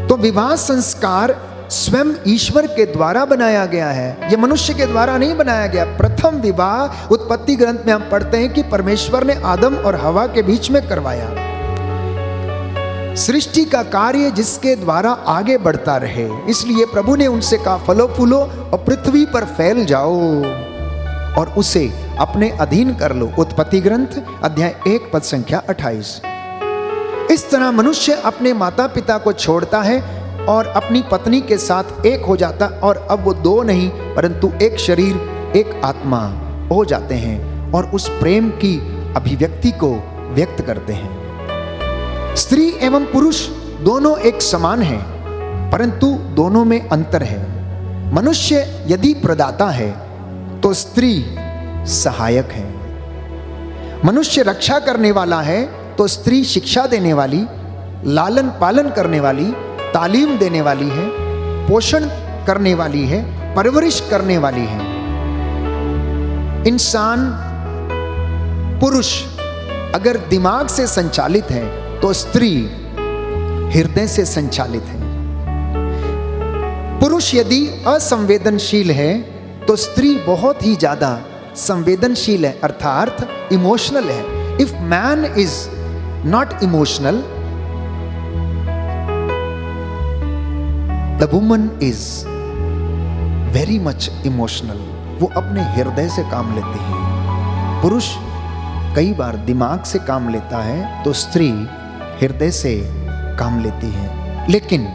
तो विवाह संस्कार स्वयं ईश्वर के द्वारा बनाया गया है, यह मनुष्य के द्वारा नहीं बनाया गया। प्रथम विवाह उत्पत्ति ग्रंथ में हम पढ़ते हैं कि परमेश्वर ने आदम और हवा के बीच में करवाया। सृष्टि का कार्य जिसके द्वारा आगे बढ़ता रहे, इसलिए प्रभु ने उनसे कहा फलो फूलो और पृथ्वी पर फैल जाओ और उसे अपने अधीन कर लो। उत्पत्ति ग्रंथ अध्याय 1 पद संख्या 28। इस तरह मनुष्य अपने माता पिता को छोड़ता है और अपनी पत्नी के साथ एक हो जाता, और अब वो दो नहीं परंतु एक शरीर एक आत्मा हो जाते हैं और उस प्रेम की अभिव्यक्ति को व्यक्त करते हैं। स्त्री एवं पुरुष दोनों एक समान हैं, परंतु दोनों में अंतर है। मनुष्य यदि प्रदाता है तो स्त्री सहायक है। मनुष्य रक्षा करने वाला है तो स्त्री शिक्षा देने वाली, लालन पालन करने वाली, तालीम देने वाली है, पोषण करने वाली है, परवरिश करने वाली है। इंसान पुरुष अगर दिमाग से संचालित है तो स्त्री हृदय से संचालित है। पुरुष यदि असंवेदनशील है तो स्त्री बहुत ही ज्यादा संवेदनशील है, अर्थात इमोशनल है। If man is not emotional, the woman is very much emotional. वो अपने हृदय से काम लेती है। पुरुष कई बार दिमाग से काम लेता है तो स्त्री हृदय से काम लेती है। लेकिन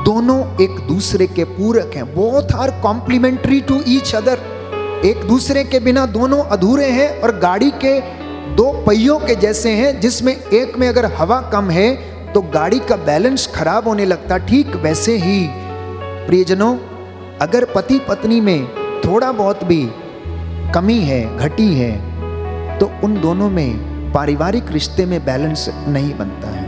दोनों एक दूसरे के पूरक हैं। Both are complementary to each other. एक दूसरे के बिना दोनों अधूरे हैं और गाड़ी के दो पहियों के जैसे हैं, जिसमें एक में अगर हवा कम है तो गाड़ी का बैलेंस खराब होने लगता। ठीक वैसे ही प्रियजनों, अगर पति पत्नी में थोड़ा बहुत भी कमी है, घटी है, तो उन दोनों में पारिवारिक रिश्ते में बैलेंस नहीं बनता है।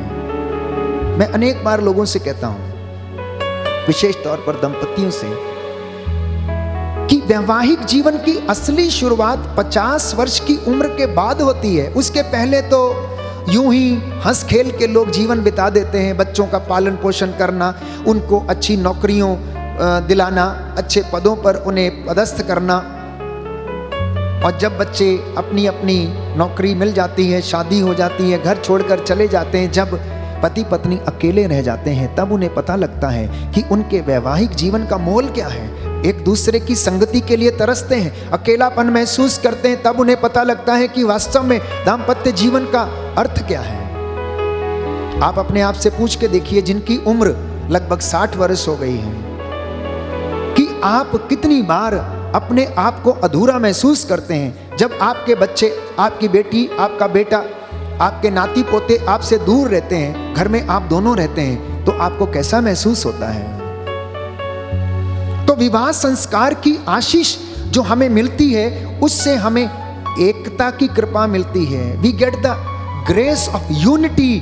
मैं अनेक बार लोगों से कहता हूं, विशेष तौर पर दंपतियों से, कि वैवाहिक जीवन की असली शुरुआत 50 वर्ष की उम्र के बाद होती है। उसके पहले तो यूं ही हंस खेल के लोग जीवन बिता देते हैं। बच्चों का पालन पोषण करना, उनको अच्छी नौकरियों दिलाना, अच्छे पदों पर उन्हें पदस्थ करना, और जब बच्चे अपनी अपनी नौकरी मिल जाती है, शादी हो जाती है, घर छोड़कर चले जाते हैं, जब पति पत्नी अकेले रह जाते हैं, तब उन्हें पता लगता है कि उनके वैवाहिक जीवन का मोल क्या है। एक दूसरे की संगति के लिए तरसते हैं, अकेलापन महसूस करते हैं, तब उन्हें पता लगता है कि वास्तव में दाम्पत्य जीवन का अर्थ क्या है। आप अपने आप से पूछ के देखिए, जिनकी उम्र लगभग 60 वर्ष हो गई है, कि आप कितनी बार अपने आप को अधूरा महसूस करते हैं। जब आपके बच्चे, आपकी बेटी, आपका बेटा, आपके नाती पोते आपसे दूर रहते हैं, घर में आप दोनों रहते हैं, तो आपको कैसा महसूस होता है। तो विवाह संस्कार की आशीष जो हमें मिलती है, उससे हमें एकता की कृपा मिलती है। We get the grace of unity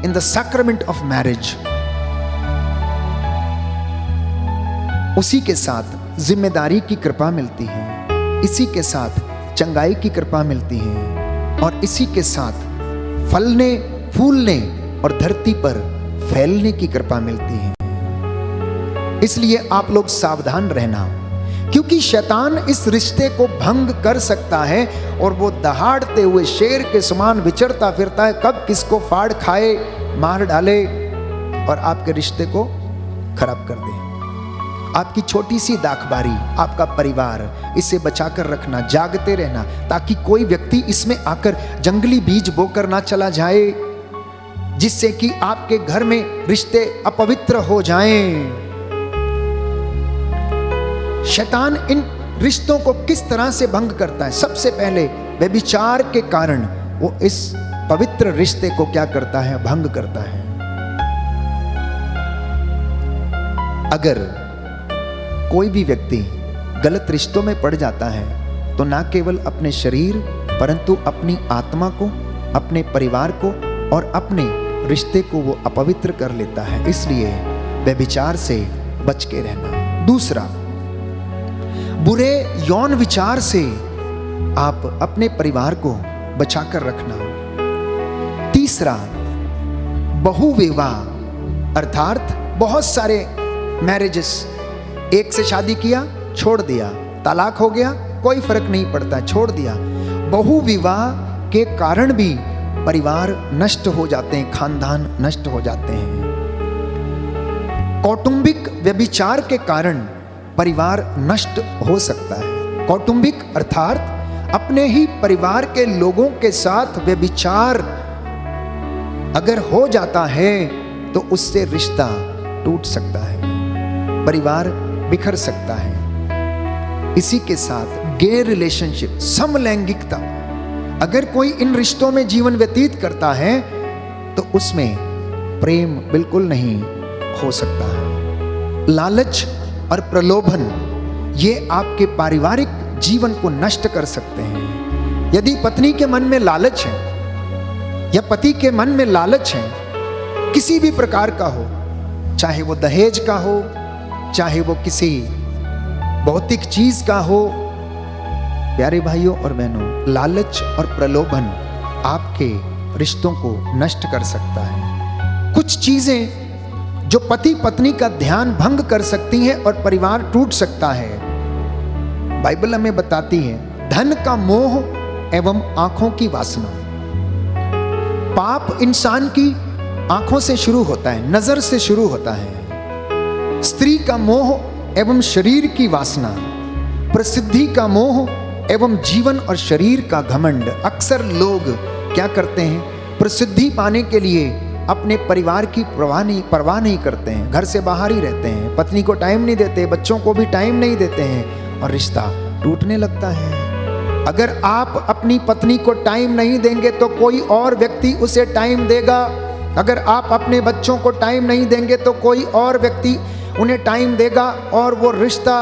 in the sacrament of marriage. उसी के साथ जिम्मेदारी की कृपा मिलती है, इसी के साथ चंगाई की कृपा मिलती है, और इसी के साथ फलने फूलने और धरती पर फैलने की कृपा मिलती है। इसलिए आप लोग सावधान रहना, क्योंकि शैतान इस रिश्ते को भंग कर सकता है, और वो दहाड़ते हुए शेर के समान विचरता फिरता है, कब किसको फाड़ खाए, मार डाले और आपके रिश्ते को खराब कर दे। आपकी छोटी सी दाखबारी, आपका परिवार, इसे बचाकर रखना, जागते रहना, ताकि कोई व्यक्ति इसमें आकर जंगली बीज बोकर ना चला जाए, जिससे कि आपके घर में रिश्ते अपवित्र हो जाएं। शैतान इन रिश्तों को किस तरह से भंग करता है? सबसे पहले व्यभिचार के कारण वो इस पवित्र रिश्ते को क्या करता है? भंग करता है। अगर कोई भी व्यक्ति गलत रिश्तों में पड़ जाता है तो ना केवल अपने शरीर परंतु अपनी आत्मा को, अपने परिवार को और अपने रिश्ते को वो अपवित्र कर लेता है। इसलिए व्यभिचार से बच के रहना। दूसरा, बुरे यौन विचार से आप अपने परिवार को बचाकर रखना। तीसरा, बहुविवाह, अर्थात बहुत सारे मैरिजेस, एक से शादी किया, छोड़ दिया, तलाक हो गया, कोई फर्क नहीं पड़ता, छोड़ दिया। बहुविवाह के कारण भी परिवार नष्ट हो जाते हैं, खानदान नष्ट हो जाते हैं। कौटुंबिक व्यभिचार के कारण परिवार नष्ट हो सकता है। कौटुंबिक अर्थात अपने ही परिवार के लोगों के साथ व्यभिचार अगर हो जाता है तो उससे रिश्ता टूट सकता है, परिवार बिखर सकता है। इसी के साथ गे रिलेशनशिप, समलैंगिकता, अगर कोई इन रिश्तों में जीवन व्यतीत करता है तो उसमें प्रेम बिल्कुल नहीं हो सकता है। लालच और प्रलोभन ये आपके पारिवारिक जीवन को नष्ट कर सकते हैं। यदि पत्नी के मन में लालच है या पति के मन में लालच है, किसी भी प्रकार का हो, चाहे वो दहेज का हो, चाहे वो किसी भौतिक चीज का हो, प्यारे भाइयों और बहनों, लालच और प्रलोभन आपके रिश्तों को नष्ट कर सकता है। कुछ चीजें जो पति पत्नी का ध्यान भंग कर सकती हैं और परिवार टूट सकता है। बाइबल हमें बताती है धन का मोह एवं आंखों की वासना। पाप इंसान की आंखों से शुरू होता है, नजर से शुरू होता है। स्त्री का मोह एवं शरीर की वासना, प्रसिद्धि का मोह एवं जीवन और शरीर का घमंड। अक्सर लोग क्या करते हैं, प्रसिद्धि पाने के लिए अपने परिवार की परवाह नहीं करते हैं, घर से बाहर ही रहते हैं, पत्नी को टाइम नहीं देते, बच्चों को भी टाइम नहीं देते हैं और रिश्ता टूटने लगता है। अगर आप अपनी पत्नी को टाइम नहीं देंगे तो कोई और व्यक्ति उसे टाइम देगा। अगर आप अपने बच्चों को टाइम नहीं देंगे तो कोई और व्यक्ति उन्हें टाइम देगा और वो रिश्ता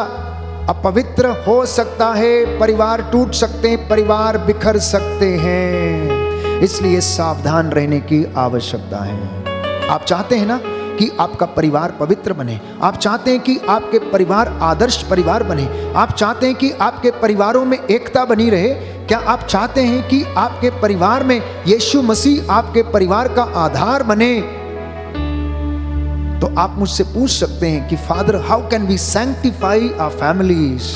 अपवित्र हो सकता है, परिवार टूट सकते हैं, परिवार बिखर सकते हैं। इसलिए सावधान रहने की आवश्यकता है। आप चाहते हैं ना कि आपका परिवार पवित्र बने, आप चाहते हैं कि आपके परिवार आदर्श परिवार बने, आप चाहते हैं कि आपके परिवारों में एकता बनी रहे। क्या आप चाहते हैं कि आपके परिवार में यीशु मसीह आपके परिवार का आधार बने? तो आप मुझसे पूछ सकते हैं कि father how can we sanctify our families?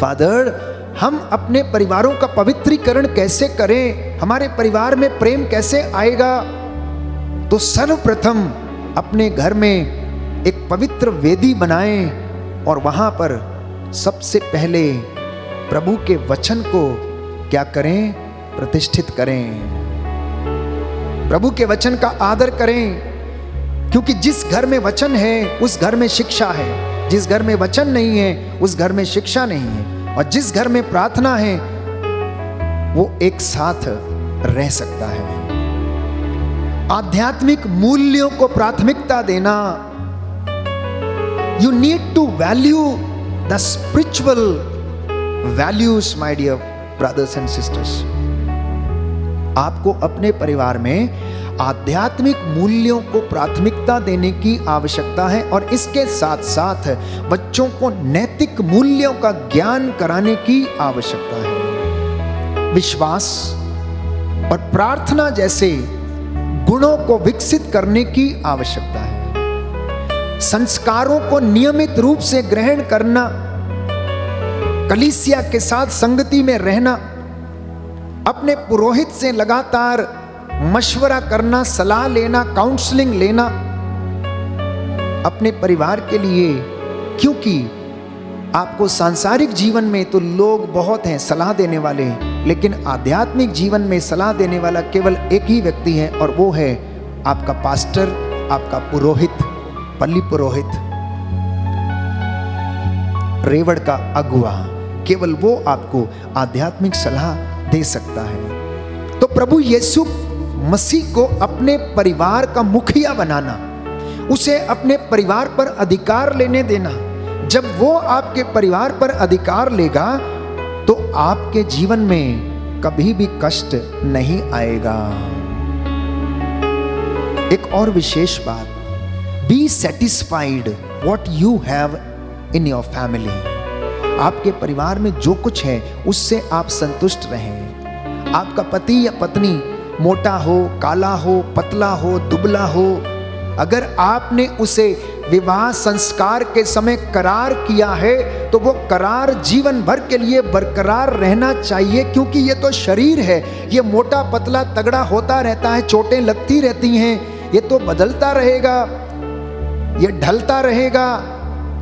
Father हम अपने परिवारों का पवित्रीकरण कैसे करें, हमारे परिवार में प्रेम कैसे आएगा? तो सर्वप्रथम अपने घर में एक पवित्र वेदी बनाएं और वहां पर सबसे पहले प्रभु के वचन को क्या करें, प्रतिष्ठित करें। प्रभु के वचन का आदर करें, क्योंकि जिस घर में वचन है उस घर में शिक्षा है, जिस घर में वचन नहीं है उस घर में शिक्षा नहीं है, और जिस घर में प्रार्थना है वो एक साथ रह सकता है। आध्यात्मिक मूल्यों को प्राथमिकता देना। You need to value the spiritual values my dear brothers and sisters. आपको अपने परिवार में आध्यात्मिक मूल्यों को प्राथमिकता देने की आवश्यकता है और इसके साथ साथ बच्चों को नैतिक मूल्यों का ज्ञान कराने की आवश्यकता है। विश्वास और प्रार्थना जैसे गुणों को विकसित करने की आवश्यकता है। संस्कारों को नियमित रूप से ग्रहण करना, कलीसिया के साथ संगति में रहना, अपने पुरोहित से लगातार मशवरा करना, सलाह लेना, काउंसलिंग लेना अपने परिवार के लिए। क्योंकि आपको सांसारिक जीवन में तो लोग बहुत हैं सलाह देने वाले, लेकिन आध्यात्मिक जीवन में सलाह देने वाला केवल एक ही व्यक्ति है और वो है आपका पास्टर, आपका पुरोहित, पल्ली पुरोहित, रेवड़ का अगुआ। केवल वो आपको आध्यात्मिक सलाह दे सकता है। तो प्रभु यीशु मसीह को अपने परिवार का मुखिया बनाना, उसे अपने परिवार पर अधिकार लेने देना। जब वो आपके परिवार पर अधिकार लेगा तो आपके जीवन में कभी भी कष्ट नहीं आएगा। एक और विशेष बात, be satisfied what you have in your family. आपके परिवार में जो कुछ है उससे आप संतुष्ट रहें। आपका पति या पत्नी मोटा हो, काला हो, पतला हो, दुबला हो, अगर आपने उसे विवाह संस्कार के समय करार किया है तो वो करार जीवन भर के लिए बरकरार रहना चाहिए। क्योंकि ये तो शरीर है, ये मोटा पतला तगड़ा होता रहता है, चोटें लगती रहती हैं, ये तो बदलता रहेगा, ये ढलता रहेगा।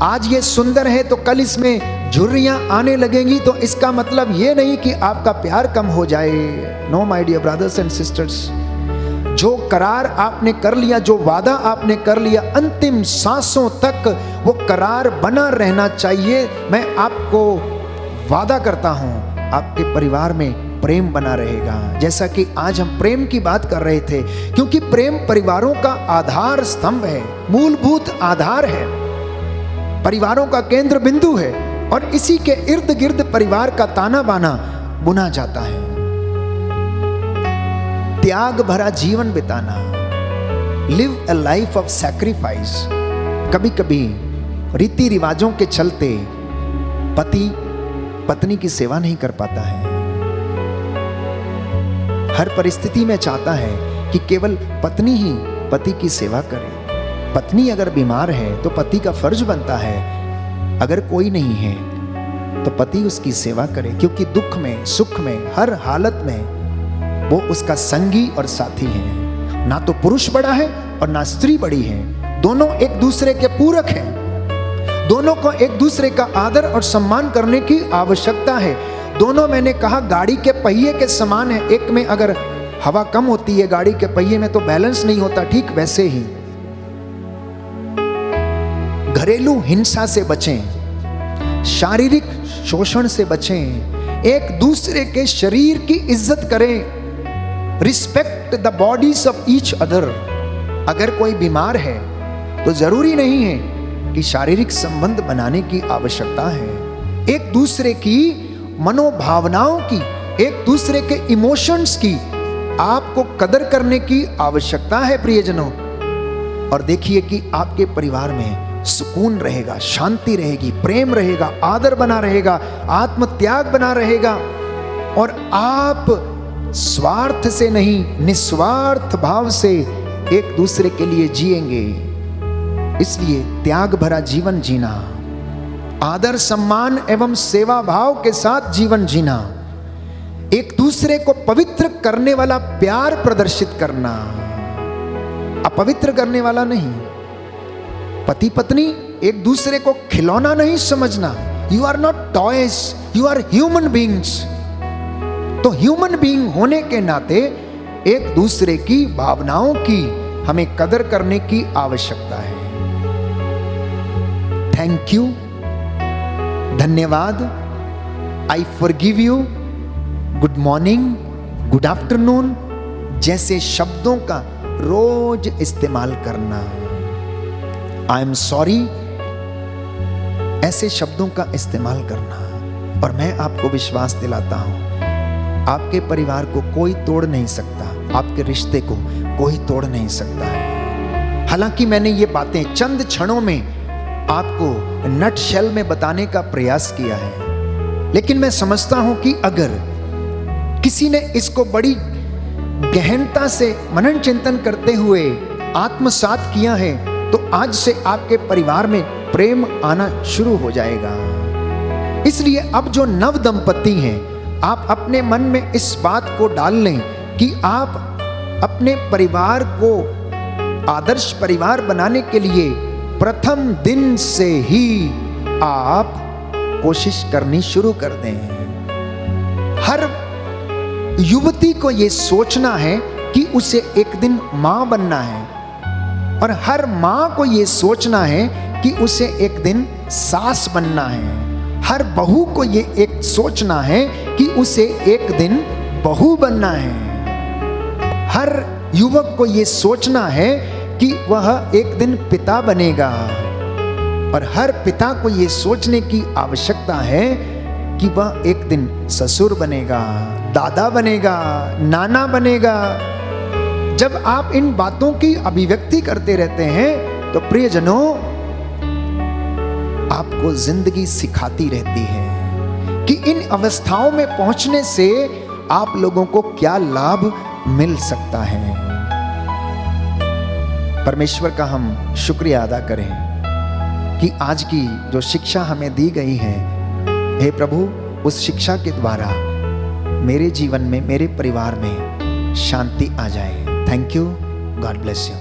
आज ये सुंदर है तो कल इसमें झुर्रियां आने लगेंगी, तो इसका मतलब ये नहीं कि आपका प्यार कम हो जाए। No my dear brothers and sisters, जो करार आपने कर लिया, जो वादा आपने कर लिया, अंतिम सांसों तक वो करार बना रहना चाहिए। मैं आपको वादा करता हूं आपके परिवार में प्रेम बना रहेगा। जैसा कि आज हम प्रेम की बात कर रहे थे, क्योंकि प्रेम परिवारों का आधार स्तंभ है, मूलभूत आधार है, परिवारों का केंद्र बिंदु है, और इसी के इर्द गिर्द परिवार का ताना बाना बुना जाता है। त्याग भरा जीवन बिताना, live a life of sacrifice. कभी कभी रीति रिवाजों के चलते पति पत्नी की सेवा नहीं कर पाता है। हर परिस्थिति में चाहता है कि केवल पत्नी ही पति की सेवा करे। पत्नी अगर बीमार है तो पति का फर्ज बनता है, अगर कोई नहीं है तो पति उसकी सेवा करे, क्योंकि दुख में सुख में हर हालत में वो उसका संगी और साथी है। ना तो पुरुष बड़ा है और ना स्त्री बड़ी है, दोनों एक दूसरे के पूरक हैं। दोनों को एक दूसरे का आदर और सम्मान करने की आवश्यकता है। दोनों, मैंने कहा, गाड़ी के पहिए के समान है। एक में अगर हवा कम होती है गाड़ी के पहिए में तो बैलेंस नहीं होता, ठीक वैसे ही घरेलू हिंसा से बचें, शारीरिक शोषण से बचें, एक दूसरे के शरीर की इज्जत करें। Respect the bodies of each other. अगर कोई बीमार है तो जरूरी नहीं है कि शारीरिक संबंध बनाने की आवश्यकता है। एक दूसरे की मनोभावनाओं की, एक दूसरे के इमोशंस की आपको कदर करने की आवश्यकता है प्रियजनों। और देखिए कि आपके परिवार में सुकून रहेगा, शांति रहेगी, प्रेम रहेगा, आदर बना रहेगा, आत्म त्याग बना रहेगा, और आप स्वार्थ से नहीं निस्वार्थ भाव से एक दूसरे के लिए जिएंगे। इसलिए त्याग भरा जीवन जीना, आदर सम्मान एवं सेवा भाव के साथ जीवन जीना, एक दूसरे को पवित्र करने वाला प्यार प्रदर्शित करना, अपवित्र करने वाला नहीं। पति पत्नी एक दूसरे को खिलौना नहीं समझना। You are not toys, you are human beings. तो ह्यूमन बीइंग होने के नाते एक दूसरे की भावनाओं की हमें कदर करने की आवश्यकता है। थैंक यू, धन्यवाद, I forgive you, good morning, good afternoon जैसे शब्दों का रोज इस्तेमाल करना। आई एम सॉरी ऐसे शब्दों का इस्तेमाल करना। और मैं आपको विश्वास दिलाता हूं, आपके परिवार को कोई तोड़ नहीं सकता, आपके रिश्ते को कोई तोड़ नहीं सकता है। हालांकि मैंने ये बातें चंद क्षणों में आपको नट शेल में बताने का प्रयास किया है, लेकिन मैं समझता हूं कि अगर किसी ने इसको बड़ी गहनता से मनन चिंतन करते हुए आत्मसात किया है तो आज से आपके परिवार में प्रेम आना शुरू हो जाएगा। इसलिए अब जो नव दंपति हैं, आप अपने मन में इस बात को डाल लें कि आप अपने परिवार को आदर्श परिवार बनाने के लिए प्रथम दिन से ही आप कोशिश करनी शुरू कर दें। हर युवती को यह सोचना है कि उसे एक दिन मां बनना है, और हर मां को यह सोचना है कि उसे एक दिन सास बनना है। हर बहू को यह एक सोचना है कि उसे एक दिन बहू बनना है। हर युवक को यह सोचना है कि वह एक दिन पिता बनेगा, और हर पिता को यह सोचने की आवश्यकता है कि वह एक दिन ससुर बनेगा, दादा बनेगा, नाना बनेगा। जब आप इन बातों की अभिव्यक्ति करते रहते हैं तो प्रियजनों, आपको जिंदगी सिखाती रहती है कि इन अवस्थाओं में पहुंचने से आप लोगों को क्या लाभ मिल सकता है। परमेश्वर का हम शुक्रिया अदा करें कि आज की जो शिक्षा हमें दी गई है, हे प्रभु, उस शिक्षा के द्वारा मेरे जीवन में, मेरे परिवार में शांति आ जाए। Thank you, God bless you.